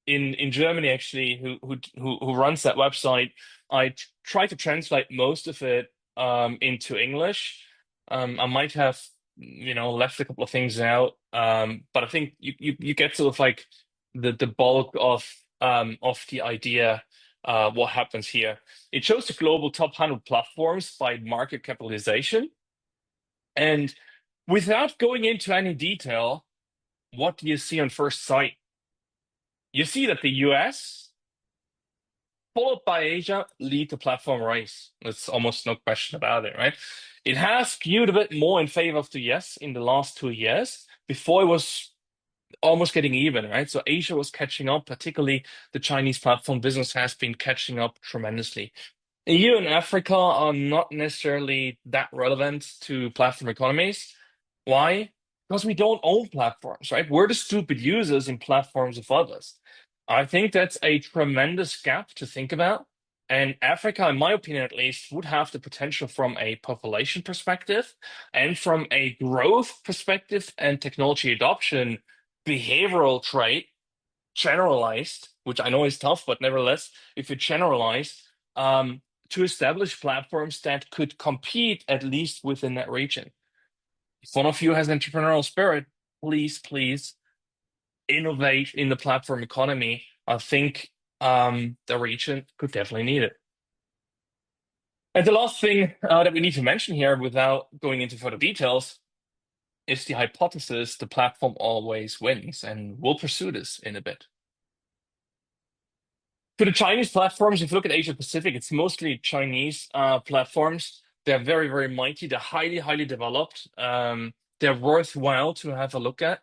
in Germany actually who runs that website. I try to translate most of it into English. I might have left a couple of things out, but I think you get sort of like the bulk of the idea. What happens here? It shows the global top 100 platforms by market capitalization, and without going into any detail, what do you see on first sight? You see that the US, followed by Asia, lead the platform race. There's almost no question about it, right? It has skewed a bit more in favor of the US in the last 2 years. Before it was almost getting even, right? So Asia was catching up, particularly the Chinese platform business has been catching up tremendously. EU and Africa are not necessarily that relevant to platform economies. Why? Because we don't own platforms, right? We're the stupid users in platforms of others. I think that's a tremendous gap to think about. And Africa, in my opinion at least, would have the potential from a population perspective and from a growth perspective and technology adoption behavioral trait generalized, which I know is tough, but nevertheless, if you generalize, to establish platforms that could compete at least within that region. If one of you has entrepreneurial spirit, please innovate in the platform economy. I think the region could definitely need it. And the last thing that we need to mention here without going into further details is the hypothesis the platform always wins, and we'll pursue this in a bit. For the Chinese platforms, if you look at Asia Pacific, it's mostly Chinese platforms. They're very, very mighty. They're highly, highly developed. They're worthwhile to have a look at.